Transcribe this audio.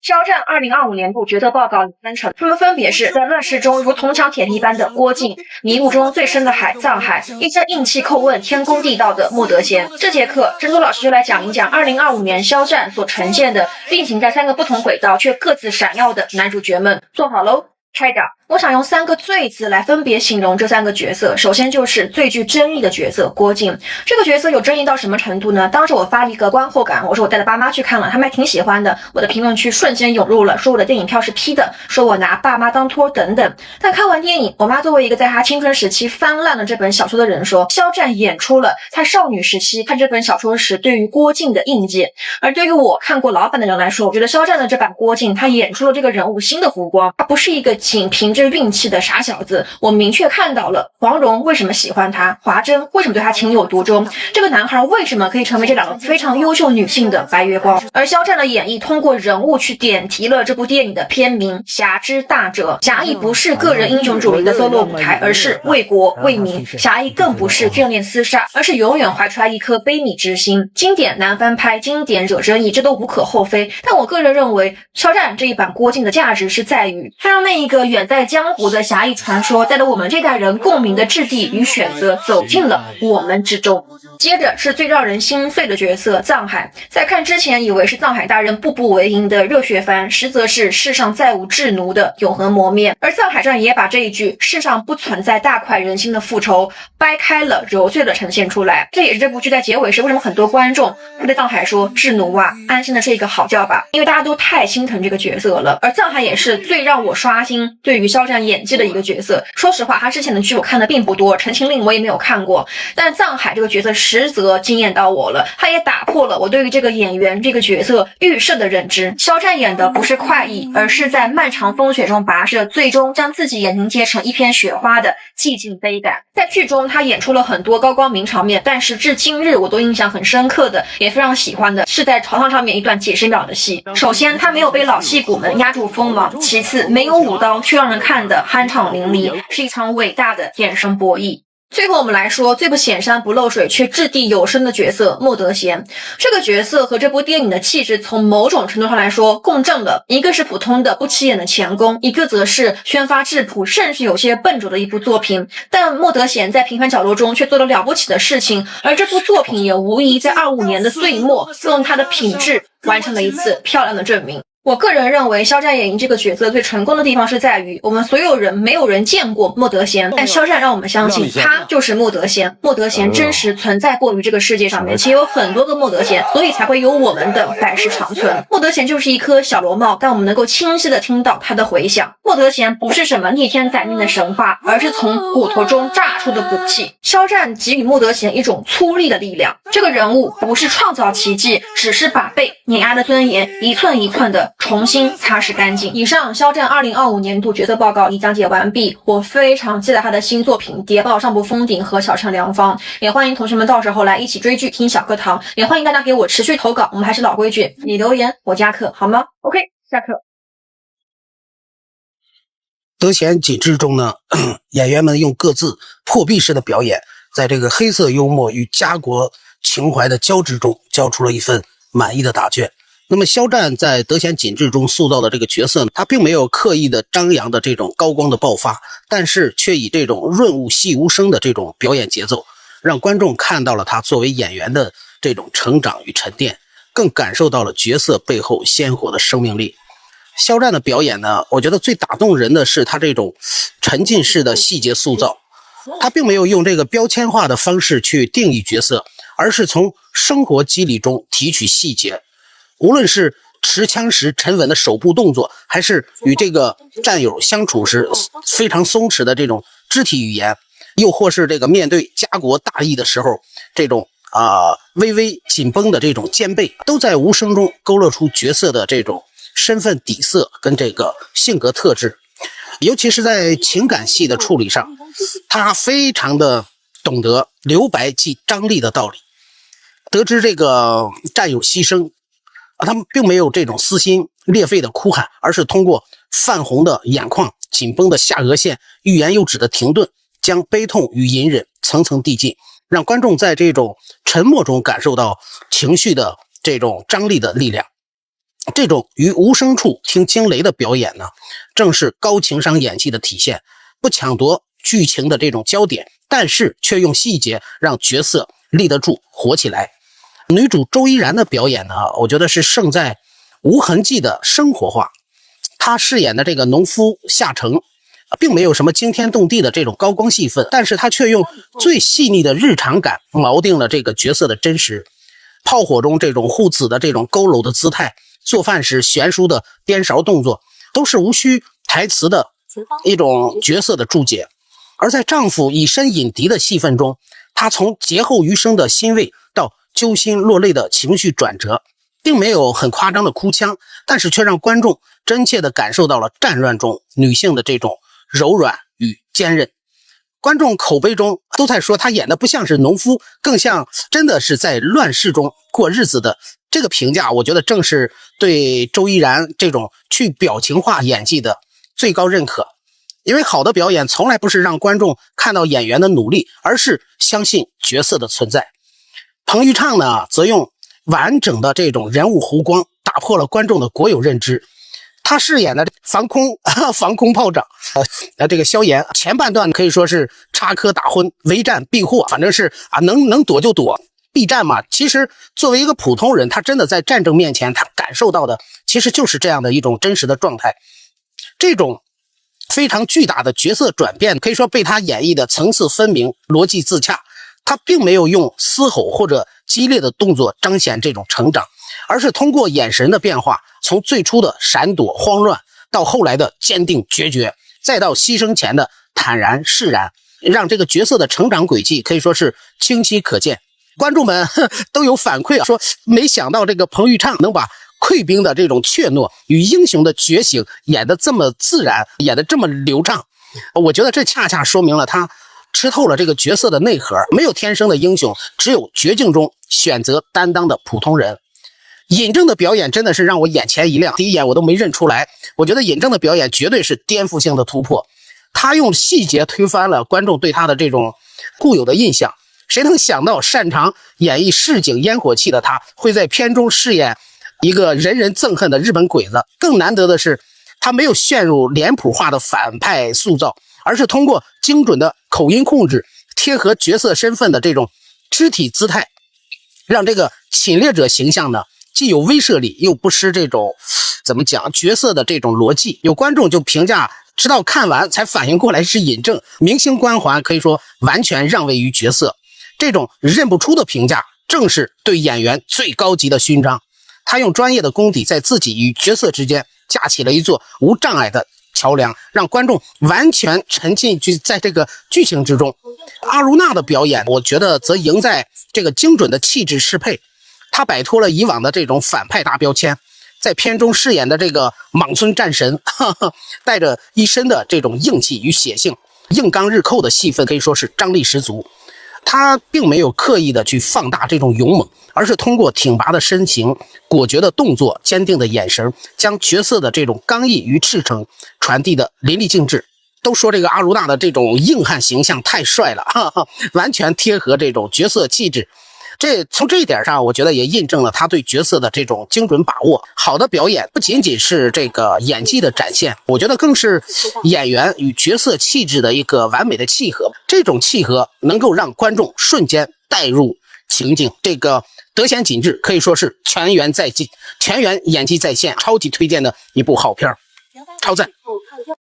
肖战2025年度角色报告有3成，他们分别是在乱世中如铜墙铁壁般的郭靖，迷雾中最深的海藏海，一身硬气叩问天公地道的莫德贤。这节课，珍珠老师就来讲一讲2025年肖战所呈现的并行在3个不同轨道却各自闪耀的男主角们。坐好喽，开讲。我想用3个最字来分别形容这3个角色。首先就是最具争议的角色郭靖。这个角色有争议到什么程度呢？当时我发了一个观后感，我说我带着爸妈去看了，他们还挺喜欢的。我的评论区瞬间涌入了，说我的电影票是 P 的，说我拿爸妈当托等等。但看完电影，我妈作为一个在她青春时期翻烂了这本小说的人说，肖战演出了她少女时期看这本小说时对于郭靖的印记。而对于我看过老版的人来说，我觉得肖战的这版郭靖他演出了这个人物新的弧光，他不是一个仅凭着运气的傻小子。我明确看到了黄蓉为什么喜欢他，华珍为什么对他情有独钟，这个男孩为什么可以成为这2个非常优秀女性的白月光。而肖战的演绎通过人物去点题了这部电影的片名侠之大者。侠义不是个人英雄主义的 solo 舞台，而是为国为民。侠义更不是眷恋厮杀，而是永远怀出来一颗悲悯之心。经典难翻拍，经典惹争议，这都无可厚非。但我个人认为肖战这一版郭靖的价值是在于他让那一个远在江湖的侠义传说带着我们这代人共鸣的质地与选择走进了我们之中。接着是最让人心碎的角色藏海。在看之前以为是藏海大人步步为营的热血番，实则是世上再无智奴的永恒磨灭。而藏海传也把这一句世上不存在大快人心的复仇掰开了揉碎了呈现出来。这也是这部剧在结尾时为什么很多观众会对藏海说，智奴啊，安心的睡一个好觉吧，因为大家都太心疼这个角色了。而藏海也是最让我刷新对于肖战演技的一个角色。说实话，他之前的剧我看的并不多，陈情令我也没有看过，但藏海这个角色实则惊艳到我了，他也打破了我对于这个演员这个角色预设的认知。肖战演的不是快意，而是在漫长风雪中跋涉，最终将自己也凝结成一片雪花的寂静悲感。在剧中他演出了很多高光名场面，但是至今日我都印象很深刻的，也非常喜欢的是在朝堂上面一段几十秒的戏。首先他没有被老戏骨们压住锋芒，其次没有舞刀却让人看得酣畅淋漓，是一场伟大的眼神博弈。最后我们来说最不显山不漏水却掷地有声的角色莫德贤。这个角色和这部电影的气质从某种程度上来说共振了，一个是普通的不起眼的钳工，一个则是宣发质朴甚至有些笨拙的一部作品。但莫德贤在平凡角落中却做了了不起的事情，而这部作品也无疑在25年的岁末用他的品质完成了一次漂亮的证明。我个人认为肖战演绎这个角色最成功的地方是在于我们所有人没有人见过莫德贤，但肖战让我们相信他就是莫德贤。莫德贤真实存在过于这个世界上面，且有很多个莫德贤，所以才会有我们的百世长存。莫德贤就是一颗小螺帽，但我们能够清晰的听到他的回响。莫德贤不是什么逆天宰命的神话，而是从骨头中榨出的骨气。肖战给予莫德贤一种粗粝的力量，这个人物不是创造奇迹，只是把被碾压的尊严一寸一寸的重新擦拭干净。以上肖战2025年度角色报告已讲解完毕，我非常期待他的新作品《谍报上部封顶》和小城良方，也欢迎同学们到时候来一起追剧听小课堂，也欢迎大家给我持续投稿，我们还是老规矩，你留言我加课好吗？ OK， 下课。德贤紧致中呢，演员们用各自破壁式的表演，在这个黑色幽默与家国情怀的交织中，交出了一份满意的答卷。那么肖战在德贤紧致中塑造的这个角色呢，他并没有刻意的张扬的这种高光的爆发，但是却以这种润物细无声的这种表演节奏，让观众看到了他作为演员的这种成长与沉淀，更感受到了角色背后鲜活的生命力。肖战的表演呢，我觉得最打动人的是他这种沉浸式的细节塑造，他并没有用这个标签化的方式去定义角色，而是从生活机理中提取细节。无论是持枪时沉稳的手部动作，还是与这个战友相处时非常松弛的这种肢体语言，又或是这个面对家国大义的时候这种微微紧绷的这种肩背，都在无声中勾勒出角色的这种身份底色跟这个性格特质。尤其是在情感戏的处理上，他非常的懂得留白即张力的道理。得知这个战友牺牲，他们并没有这种撕心裂肺的哭喊，而是通过泛红的眼眶、紧绷的下颚线、欲言又止的停顿，将悲痛与隐忍层层递进，让观众在这种沉默中感受到情绪的这种张力的力量。这种于无声处听惊雷的表演呢，正是高情商演技的体现，不抢夺剧情的这种焦点，但是却用细节让角色立得住活起来。女主周依然的表演呢，我觉得是胜在无痕迹的生活化。她饰演的这个农夫夏成并没有什么惊天动地的这种高光戏份，但是她却用最细腻的日常感锚定了这个角色的真实。炮火中这种护子的这种佝偻的姿态，做饭时悬殊的颠勺动作，都是无需台词的一种角色的注解。而在丈夫以身引敌的戏份中，她从劫后余生的欣慰到揪心落泪的情绪转折，并没有很夸张的哭腔，但是却让观众真切地感受到了战乱中女性的这种柔软与坚韧。观众口碑中都在说她演的不像是农夫，更像真的是在乱世中过日子的。这个评价我觉得正是对周依然这种去表情化演技的最高认可。因为好的表演从来不是让观众看到演员的努力，而是相信角色的存在。彭昱畅呢，则用完整的这种人物弧光打破了观众的国有认知。他饰演的防空炮长这个萧炎，前半段可以说是插科打诨，围战避祸，反正是能躲就躲，避战嘛。其实作为一个普通人，他真的在战争面前，他感受到的其实就是这样的一种真实的状态。这种非常巨大的角色转变，可以说被他演绎的层次分明，逻辑自洽。他并没有用嘶吼或者激烈的动作彰显这种成长，而是通过眼神的变化，从最初的闪躲慌乱，到后来的坚定决绝，再到牺牲前的坦然释然，让这个角色的成长轨迹可以说是清晰可见。观众们都有反馈说没想到这个彭昱畅能把溃兵的这种怯懦与英雄的觉醒演得这么自然，演得这么流畅。我觉得这恰恰说明了他吃透了这个角色的内核，没有天生的英雄，只有绝境中选择担当的普通人。尹正的表演真的是让我眼前一亮，第一眼我都没认出来。我觉得尹正的表演绝对是颠覆性的突破，他用细节推翻了观众对他的这种固有的印象。谁能想到擅长演绎市井烟火气的他，会在片中饰演一个人人憎恨的日本鬼子？更难得的是，他没有陷入脸谱化的反派塑造，而是通过精准的口音控制，贴合角色身份的这种肢体姿态，让这个侵略者形象呢，既有威慑力，又不失这种怎么讲角色的这种逻辑。有观众就评价，直到看完才反应过来是尹正，明星光环可以说完全让位于角色。这种认不出的评价，正是对演员最高级的勋章。他用专业的功底，在自己与角色之间架起了一座无障碍的桥梁，让观众完全沉浸在这个剧情之中。阿如娜的表演，我觉得则赢在这个精准的气质适配。她摆脱了以往的这种反派大标签，在片中饰演的这个莽村战神，带着一身的这种硬气与血性，硬刚日寇的戏份可以说是张力十足。他并没有刻意的去放大这种勇猛，而是通过挺拔的身形、果决的动作、坚定的眼神，将角色的这种刚毅与赤诚传递的淋漓尽致。都说这个阿如娜的这种硬汉形象太帅了，完全贴合这种角色气质。从这一点上，我觉得也印证了他对角色的这种精准把握。好的表演不仅仅是这个演技的展现，我觉得更是演员与角色气质的一个完美的契合。这种契合能够让观众瞬间带入情境。这个德贤锦志可以说是全员演技在线，超级推荐的一部好片，超赞。